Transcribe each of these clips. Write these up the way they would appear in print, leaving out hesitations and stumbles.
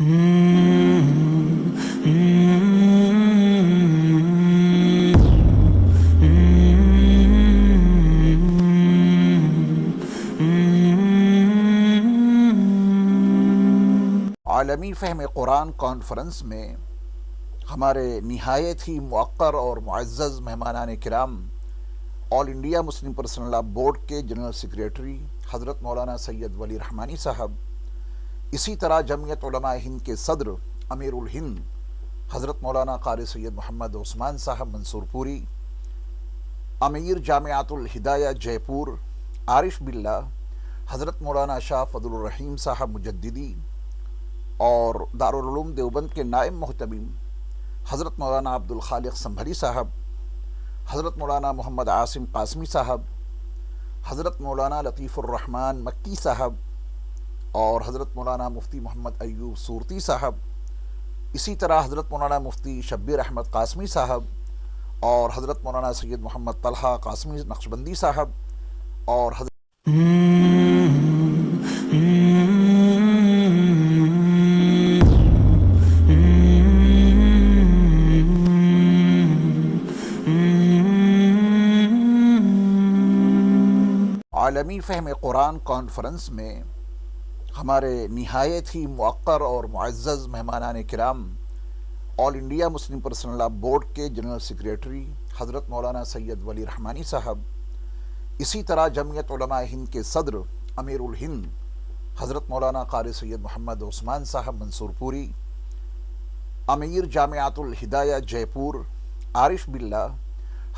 عالمی فہم قرآن کانفرنس میں ہمارے نہایت ہی موقر اور معزز مہمانان کرام all India Muslim personal law board کے جنرل سیکریٹری حضرت مولانا سید ولی رحمانی صاحب، اسی طرح جمعیت علماء ہند کے صدر امیر الہند حضرت مولانا قاری سید محمد عثمان صاحب منصور پوری، امیر جامعۃ الہدایہ جے پور عارف باللہ حضرت مولانا شاہ فضل الرحیم صاحب مجددی، اور دارالعلوم دیوبند کے نائب محتمم حضرت مولانا عبد الخالق سنبھلی صاحب، حضرت مولانا محمد عاصم قاسمی صاحب، حضرت مولانا لطیف الرحمن مکی صاحب، اور حضرت مولانا مفتی محمد ایوب صورتی صاحب، اسی طرح حضرت مولانا مفتی شبیر احمد قاسمی صاحب، اور حضرت مولانا سید محمد طلحہ قاسمی نقشبندی صاحب، اور حضرت عالمی فہم قرآن کانفرنس میں ہمارے نہایت ہی موقر اور معزز مہمانان کرام all India Muslim personal law board کے جنرل سیکریٹری حضرت مولانا سید ولی رحمانی صاحب، اسی طرح جمعیت علماء ہند کے صدر امیر الہند حضرت مولانا قاری سید محمد عثمان صاحب منصور پوری، امیر جامعۃ الہدایہ جے پور عارف باللہ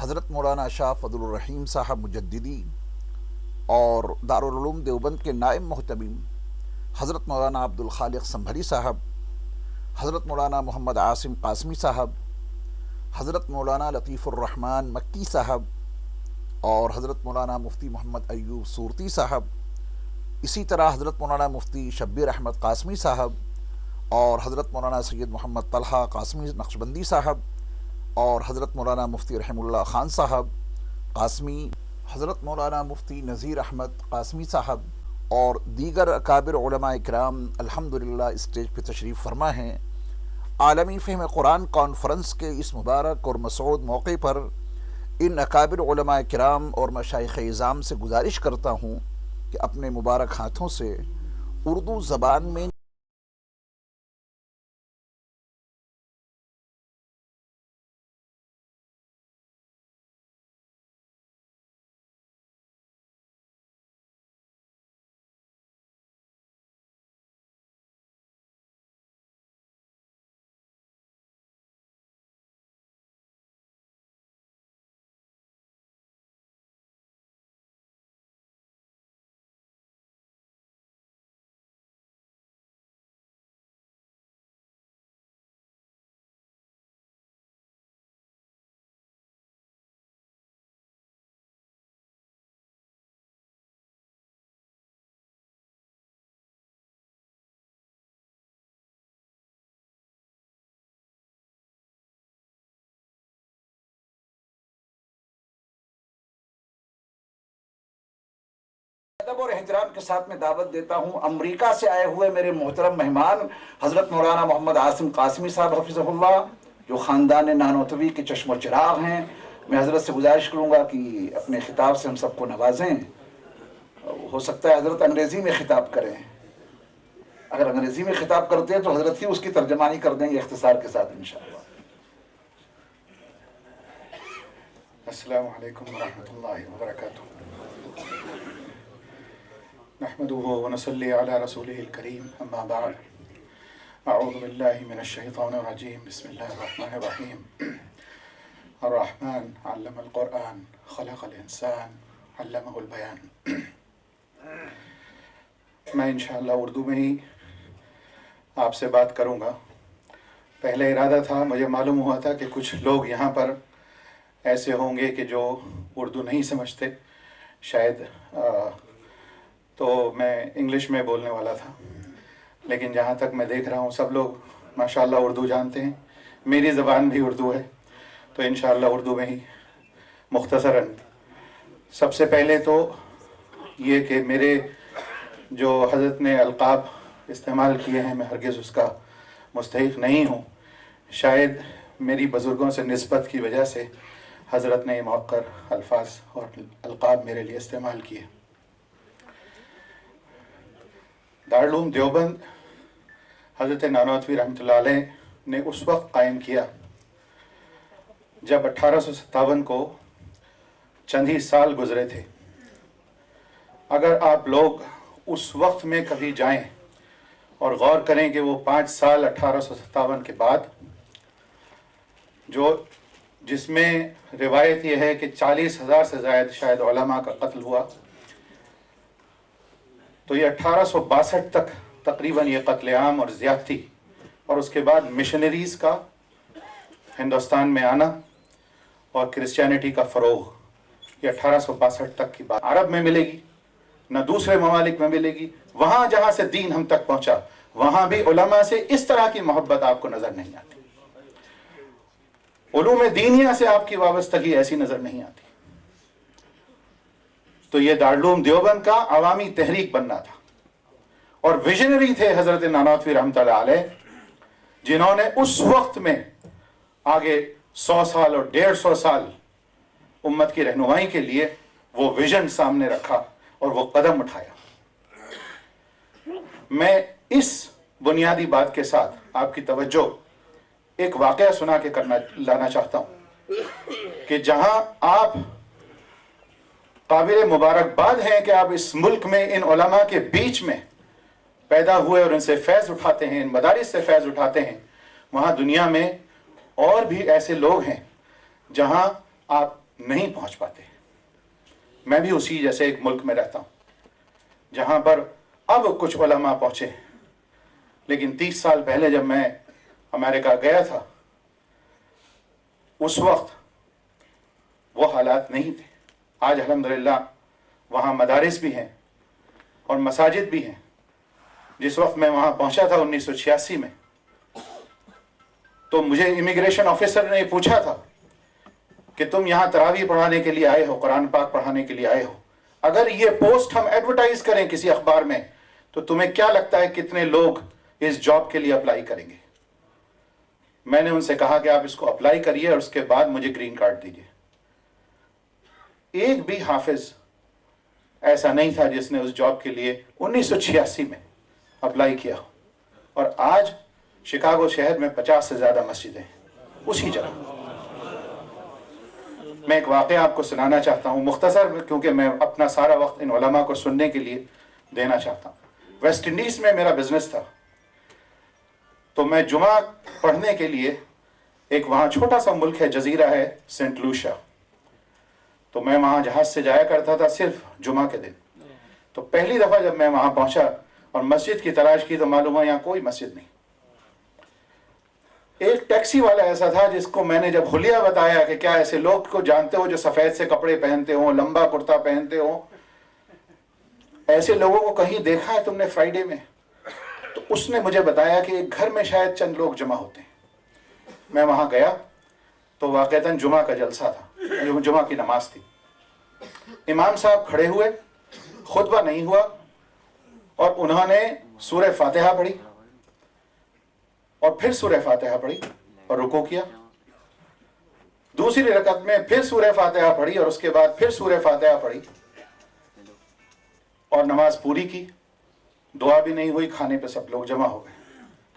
حضرت مولانا شاہ فضل الرحیم صاحب مجددی، اور دارالعلوم دیوبند کے نائب محتمم حضرت مولانا عبد الخالق سنبھلی صاحب، حضرت مولانا محمد عاصم قاسمی صاحب، حضرت مولانا لطیف الرحمن مکی صاحب، اور حضرت مولانا مفتی محمد ایوب صورتی صاحب، اسی طرح حضرت مولانا مفتی شبیر احمد قاسمی صاحب، اور حضرت مولانا سید محمد طلحہ قاسمی نقشبندی صاحب، اور حضرت مولانا مفتی رحم اللہ خان صاحب قاسمی، حضرت مولانا مفتی نذیر احمد قاسمی صاحب، اور دیگر اکابر علماء کرام الحمدللہ اسٹیج پہ تشریف فرما ہیں۔ عالمی فہم قرآن کانفرنس کے اس مبارک اور مسعود موقع پر ان اکابر علماء کرام اور مشائخ اعظام سے گزارش کرتا ہوں کہ اپنے مبارک ہاتھوں سے اردو زبان میں ادب اور احترام کے ساتھ میں دعوت دیتا ہوں امریکہ سے آئے ہوئے میرے محترم مہمان حضرت مولانا محمد عاصم قاسمی صاحب حفظہ اللہ، جو خاندان نانوتوی کے چشم و چراغ ہیں۔ میں حضرت سے گزارش کروں گا کہ اپنے خطاب سے ہم سب کو نوازیں۔ ہو سکتا ہے حضرت انگریزی میں خطاب کریں، اگر انگریزی میں خطاب کرتے ہیں تو حضرت ہی اس کی ترجمانی کر دیں گے اختصار کے ساتھ انشاءاللہ۔ السلام علیکم ورحمۃ اللہ وبرکاتہ۔ نحمده ونصلي على رسوله الكريم، اما بعد، اعوذ باللہ من الشیطان الرجیم، بسم اللہ الرحمن الرحیم۔ الرحمن علم القرآن خلق الانسان علمہ البیان۔ میں انشاءاللہ اردو میں ہی آپ سے بات کروں گا۔ پہلے ارادہ تھا، مجھے معلوم ہوا تھا کہ کچھ لوگ یہاں پر ایسے ہوں گے کہ جو اردو نہیں سمجھتے شاید، تو میں انگلش میں بولنے والا تھا، لیکن جہاں تک میں دیکھ رہا ہوں سب لوگ ماشاءاللہ اردو جانتے ہیں، میری زبان بھی اردو ہے، تو انشاءاللہ اردو میں ہی مختصراً۔ سب سے پہلے تو یہ کہ میرے جو حضرت نے القاب استعمال کیے ہیں میں ہرگز اس کا مستحق نہیں ہوں. شاید میری بزرگوں سے نسبت کی وجہ سے حضرت نے یہ موقر الفاظ اور القاب میرے لیے استعمال کیے. دارالعلوم دیوبند حضرت نانوتوی رحمۃ اللہ علیہ نے اس وقت قائم کیا جب 1857 کو چند ہی سال گزرے تھے. اگر آپ لوگ اس وقت میں کبھی جائیں اور غور کریں کہ وہ 5 سال 1857 کے بعد جس میں روایت یہ ہے کہ 40,000 سے زائد شاید علماء کا قتل ہوا، تو یہ 1862 تک تقریباً یہ قتل عام اور زیادتی، اور اس کے بعد مشنریز کا ہندوستان میں آنا اور کرسچینٹی کا فروغ، یہ 1862 تک کی بات عرب میں ملے گی نہ دوسرے ممالک میں ملے گی. وہاں جہاں سے دین ہم تک پہنچا وہاں بھی علماء سے اس طرح کی محبت آپ کو نظر نہیں آتی. علوم دینیہ سے آپ کی وابستگی ایسی نظر نہیں آتی. تو یہ دارالعلوم دیوبند کا عوامی تحریک بننا تھا، اور ویژنری تھے حضرت نانوتوی رحمۃ اللہ علیہ، جنہوں نے اس وقت میں آگے 100 سال اور 150 سال امت کی رہنمائی کے لیے وہ ویژن سامنے رکھا اور وہ قدم اٹھایا. میں اس بنیادی بات کے ساتھ آپ کی توجہ ایک واقعہ سنا کے لانا چاہتا ہوں کہ جہاں آپ قابل مبارکباد ہیں کہ آپ اس ملک میں ان علماء کے بیچ میں پیدا ہوئے اور ان سے فیض اٹھاتے ہیں، ان مدارس سے فیض اٹھاتے ہیں، وہاں دنیا میں اور بھی ایسے لوگ ہیں جہاں آپ نہیں پہنچ پاتے. میں بھی اسی جیسے ایک ملک میں رہتا ہوں جہاں پر اب کچھ علماء پہنچے، لیکن 30 سال پہلے جب میں امریکہ گیا تھا اس وقت وہ حالات نہیں تھے. آج الحمدللہ وہاں مدارس بھی ہیں اور مساجد بھی ہیں. جس وقت میں وہاں پہنچا تھا 1986 میں، تو مجھے امیگریشن آفیسر نے پوچھا تھا کہ تم یہاں تراویح پڑھانے کے لیے آئے ہو، قرآن پاک پڑھانے کے لیے آئے ہو، اگر یہ پوسٹ ہم ایڈورٹائز کریں کسی اخبار میں تو تمہیں کیا لگتا ہے کتنے لوگ اس جاب کے لیے اپلائی کریں گے؟ میں نے ان سے کہا کہ آپ اس کو اپلائی کریے اور اس کے بعد مجھے گرین کارڈ دیجیے. ایک بھی حافظ ایسا نہیں تھا جس نے اس جاب کے لیے 1986 میں اپلائی کیا. اور آج شکاگو شہر میں 50 سے زیادہ مسجدیں ہیں اسی جگہ. میں ایک واقعہ آپ کو سنانا چاہتا ہوں مختصر، کیونکہ میں اپنا سارا وقت ان علماء کو سننے کے لیے دینا چاہتا ہوں. ویسٹ انڈیز میں میرا بزنس تھا، تو میں جمعہ پڑھنے کے لیے ایک وہاں چھوٹا سا ملک ہے، جزیرہ ہے سینٹ لوشیا، تو میں وہاں جہاز سے جایا کرتا تھا صرف جمعہ کے دن. تو پہلی دفعہ جب میں وہاں پہنچا اور مسجد کی تلاش کی تو معلوم ہوا یہاں کوئی مسجد نہیں. ایک ٹیکسی والا ایسا تھا جس کو میں نے جب حلیہ بتایا کہ کیا ایسے لوگ کو جانتے ہو جو سفید سے کپڑے پہنتے ہوں، لمبا کرتا پہنتے ہوں، ایسے لوگوں کو کہیں دیکھا ہے تم نے فرائیڈے میں؟ تو اس نے مجھے بتایا کہ ایک گھر میں شاید چند لوگ جمع ہوتے ہیں. میں وہاں گیا تو واقعتاً جمعہ کا جلسہ تھا، جمعہ کی نماز تھی. امام صاحب کھڑے ہوئے، خطبہ نہیں ہوا، اور انہوں نے سورہ فاتحہ پڑھی اور پھر سورہ فاتحہ پڑھی اور رکوع کیا. دوسری رکعت میں پھر سورہ فاتحہ پڑھی اور اس کے بعد پھر سورہ فاتحہ پڑھی اور نماز پوری کی. دعا بھی نہیں ہوئی، کھانے پہ سب لوگ جمع ہو گئے.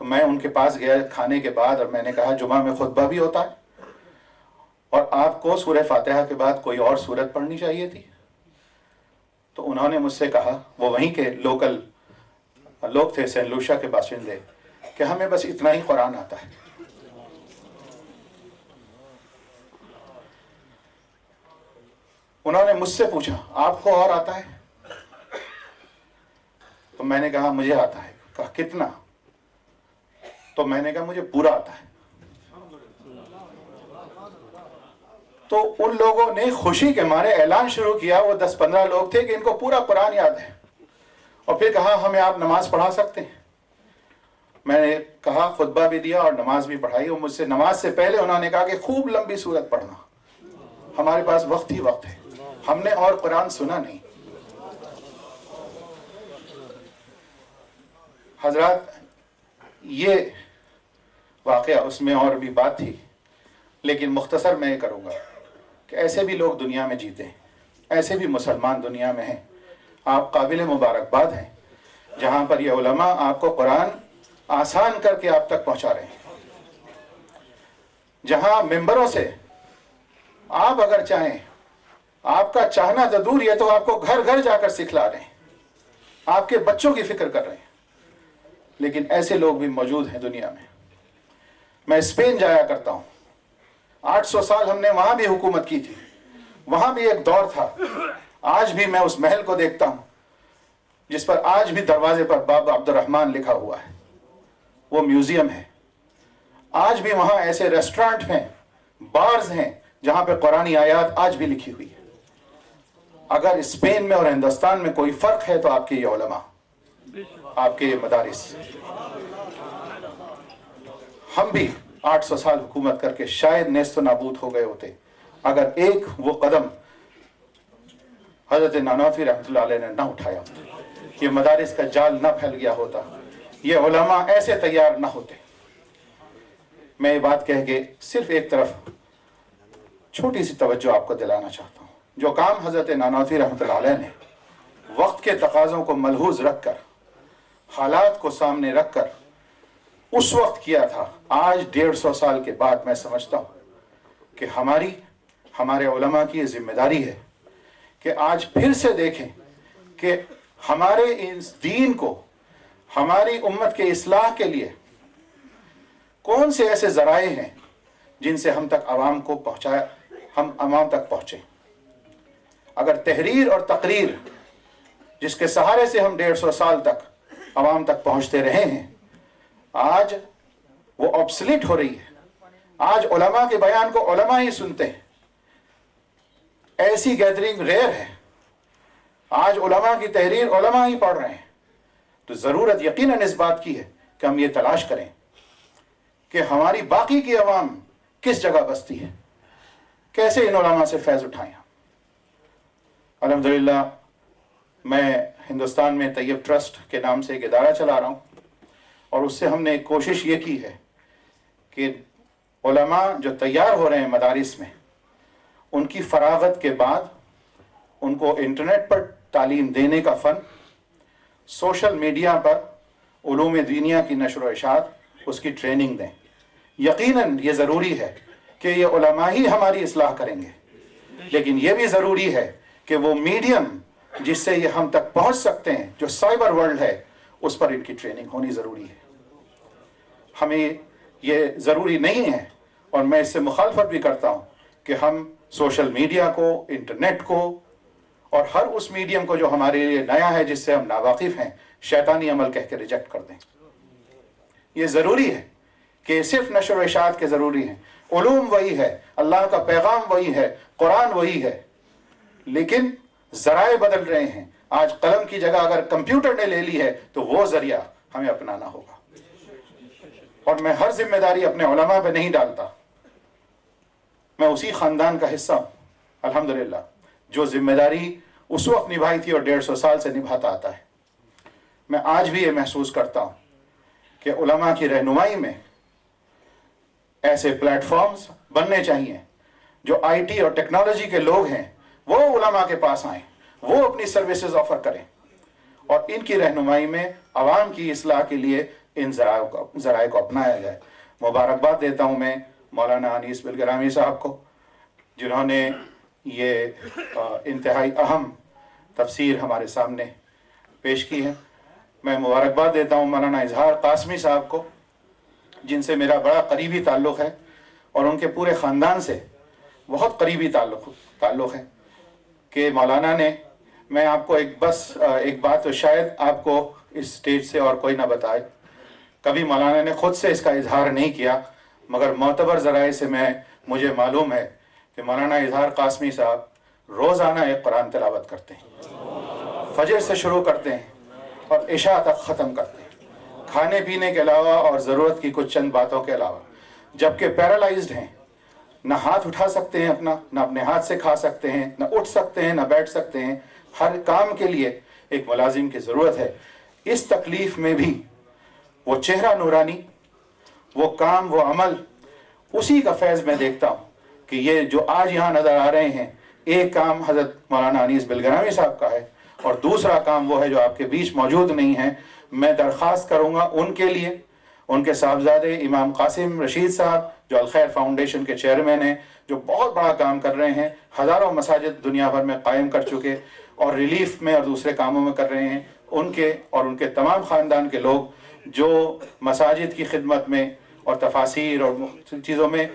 تو میں ان کے پاس گیا کھانے کے بعد اور میں نے کہا جمعہ میں خطبہ بھی ہوتا ہے اور آپ کو سورہ فاتحہ کے بعد کوئی اور سورت پڑھنی چاہیے تھی. تو انہوں نے مجھ سے کہا، وہ وہیں کے لوکل لوگ تھے، سینٹ لوشیا کے باشندے، کہ ہمیں بس اتنا ہی قرآن آتا ہے. انہوں نے مجھ سے پوچھا آپ کو اور آتا ہے؟ تو میں نے کہا مجھے آتا ہے. کہا کتنا؟ تو میں نے کہا مجھے پورا آتا ہے. تو ان لوگوں نے خوشی کے مارے اعلان شروع کیا، وہ 10-15 لوگ تھے کہ ان کو پورا قرآن یاد ہے، اور پھر کہا ہمیں آپ نماز پڑھا سکتے ہیں. میں نے کہا خطبہ بھی دیا اور نماز بھی پڑھائی، اور مجھ سے نماز سے پہلے انہوں نے کہا کہ خوب لمبی سورت پڑھنا، ہمارے پاس وقت ہی وقت ہے، ہم نے اور قرآن سنا نہیں. حضرات یہ واقعہ اس میں اور بھی بات تھی، لیکن مختصر میں یہ کروں گا کہ ایسے بھی لوگ دنیا میں جیتے ہیں، ایسے بھی مسلمان دنیا میں ہیں، آپ قابل مبارکباد ہیں جہاں پر یہ علماء آپ کو قرآن آسان کر کے آپ تک پہنچا رہے ہیں، جہاں ممبروں سے آپ اگر چاہیں، آپ کا چاہنا تو دور، یہ تو آپ کو گھر گھر جا کر سکھلا رہے ہیں، آپ کے بچوں کی فکر کر رہے ہیں، لیکن ایسے لوگ بھی موجود ہیں دنیا میں۔ میں اسپین جایا کرتا ہوں، 800 سال ہم نے وہاں بھی حکومت کی تھی، وہاں بھی ایک دور تھا۔ آج بھی میں اس محل کو دیکھتا ہوں جس پر آج بھی دروازے پر بابا عبد الرحمن لکھا ہوا ہے، وہ میوزیم ہے۔ آج بھی وہاں ایسے ریسٹورانٹ ہیں، بارز ہیں جہاں پہ قرآنی آیات آج بھی لکھی ہوئی ہے۔ اگر اسپین میں اور ہندوستان میں کوئی فرق ہے تو آپ کے یہ علماء، آپ کے یہ مدارس۔ ہم بھی 800 سال حکومت کر کے شاید نیست و نابود ہو گئے ہوتے اگر ایک وہ قدم حضرت نانوتوی رحمۃ اللہ علیہ نے نہ اٹھایا ہوتا، یہ مدارس کا جال نہ پھیل گیا ہوتا، یہ علماء ایسے تیار نہ ہوتے۔ میں یہ بات کہہ کے صرف ایک طرف چھوٹی سی توجہ آپ کو دلانا چاہتا ہوں۔ جو کام حضرت نانوتوی رحمۃ اللہ علیہ نے وقت کے تقاضوں کو ملحوظ رکھ کر، حالات کو سامنے رکھ کر اس وقت کیا تھا، آج 150 سال کے بعد میں سمجھتا ہوں کہ ہمارے علماء کی یہ ذمہ داری ہے کہ آج پھر سے دیکھیں کہ ہمارے اس دین کو، ہماری امت کے اصلاح کے لیے کون سے ایسے ذرائع ہیں جن سے ہم عوام تک پہنچے۔ اگر تحریر اور تقریر جس کے سہارے سے ہم 150 سال تک عوام تک پہنچتے رہے ہیں، آج وہ آبسلیٹ ہو رہی ہے۔ آج علماء کے بیان کو علماء ہی سنتے ہیں، ایسی گیدرنگ ریئر ہے۔ آج علماء کی تحریر علماء ہی پڑھ رہے ہیں، تو ضرورت یقیناً اس بات کی ہے کہ ہم یہ تلاش کریں کہ ہماری باقی کی عوام کس جگہ بستی ہے، کیسے ان علماء سے فیض اٹھائیں۔ الحمدللہ میں ہندوستان میں طیب ٹرسٹ کے نام سے ایک ادارہ چلا رہا ہوں، اور اس سے ہم نے ایک کوشش یہ کی ہے کہ علماء جو تیار ہو رہے ہیں مدارس میں، ان کی فراغت کے بعد ان کو انٹرنیٹ پر تعلیم دینے کا فن، سوشل میڈیا پر علوم دینیہ کی نشر و اشاعت، اس کی ٹریننگ دیں۔ یقیناً یہ ضروری ہے کہ یہ علماء ہی ہماری اصلاح کریں گے، لیکن یہ بھی ضروری ہے کہ وہ میڈیم جس سے یہ ہم تک پہنچ سکتے ہیں، جو سائبر ورلڈ ہے، اس پر ان کی ٹریننگ ہونی ضروری ہے۔ ہمیں یہ ضروری نہیں ہے، اور میں اس سے مخالفت بھی کرتا ہوں کہ ہم سوشل میڈیا کو، انٹرنیٹ کو اور ہر اس میڈیم کو جو ہمارے لیے نیا ہے، جس سے ہم ناواقف ہیں، شیطانی عمل کہہ کے ریجیکٹ کر دیں۔ یہ ضروری ہے کہ صرف نشر و اشاعت کے ضروری ہیں، علوم وہی ہے، اللہ کا پیغام وہی ہے، قرآن وہی ہے، لیکن ذرائع بدل رہے ہیں۔ آج قلم کی جگہ اگر کمپیوٹر نے لے لی ہے تو وہ ذریعہ ہمیں اپنانا ہوگا۔ اور میں ہر ذمہ داری اپنے علماء پہ نہیں ڈالتا، میں اسی خاندان کا حصہ ہوں الحمدللہ، جو ذمہ داری اس وقت نبھائی تھی اور 150 سال سے نبھاتا آتا ہے۔ میں آج بھی یہ محسوس کرتا ہوں کہ علماء کی رہنمائی میں ایسے پلیٹ فارمز بننے چاہیے، جو آئی ٹی اور ٹیکنالوجی کے لوگ ہیں وہ علماء کے پاس آئیں، وہ اپنی سروسز آفر کریں، اور ان کی رہنمائی میں عوام کی اصلاح کے لیے ان ذرائع کو اپنایا جائے۔ مبارکباد دیتا ہوں میں مولانا انیس بالگرامی صاحب کو، جنہوں نے یہ انتہائی اہم تفسیر ہمارے سامنے پیش کی ہے۔ میں مبارکباد دیتا ہوں مولانا اظہار قاسمی صاحب کو، جن سے میرا بڑا قریبی تعلق ہے، اور ان کے پورے خاندان سے بہت قریبی تعلق ہے کہ مولانا نے، میں آپ کو ایک بات تو شاید آپ کو اس سٹیج سے اور کوئی نہ بتائے، کبھی مولانا نے خود سے اس کا اظہار نہیں کیا، مگر معتبر ذرائع سے مجھے معلوم ہے کہ مولانا اظہار قاسمی صاحب روزانہ ایک قرآن تلاوت کرتے ہیں، فجر سے شروع کرتے ہیں اور عشاء تک ختم کرتے ہیں، کھانے پینے کے علاوہ اور ضرورت کی کچھ چند باتوں کے علاوہ، جبکہ پیرالائزڈ ہیں، نہ ہاتھ اٹھا سکتے ہیں اپنا، نہ اپنے ہاتھ سے کھا سکتے ہیں، نہ اٹھ سکتے ہیں، نہ بیٹھ سکتے ہیں، ہر کام کے لیے ایک ملازم کی ضرورت ہے۔ اس تکلیف میں بھی وہ چہرہ نورانی، وہ کام، وہ عمل، اسی کا فیض میں دیکھتا ہوں کہ یہ جو آج یہاں نظر آ رہے ہیں، ایک کام حضرت مولانا انیس بلگرامی صاحب کا ہے اور دوسرا کام وہ ہے جو آپ کے بیچ موجود نہیں ہے۔ میں درخواست کروں گا ان کے لیے، ان کے صاحبزادے امام قاسم رشید صاحب جو الخیر فاؤنڈیشن کے چیئرمین ہیں، جو بہت بڑا کام کر رہے ہیں، ہزاروں مساجد دنیا بھر میں قائم کر چکے اور ریلیف میں اور دوسرے کاموں میں کر رہے ہیں، ان کے اور ان کے تمام خاندان کے لوگ جو مساجد کی خدمت میں اور تفاسیر اور مختلف چیزوں میں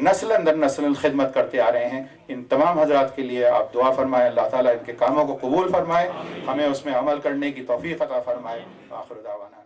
نسل در نسل خدمت کرتے آ رہے ہیں، ان تمام حضرات کے لیے آپ دعا فرمائیں، اللہ تعالیٰ ان کے کاموں کو قبول فرمائے، ہمیں اس میں عمل کرنے کی توفیق عطا فرمائے۔ آخر دعوانا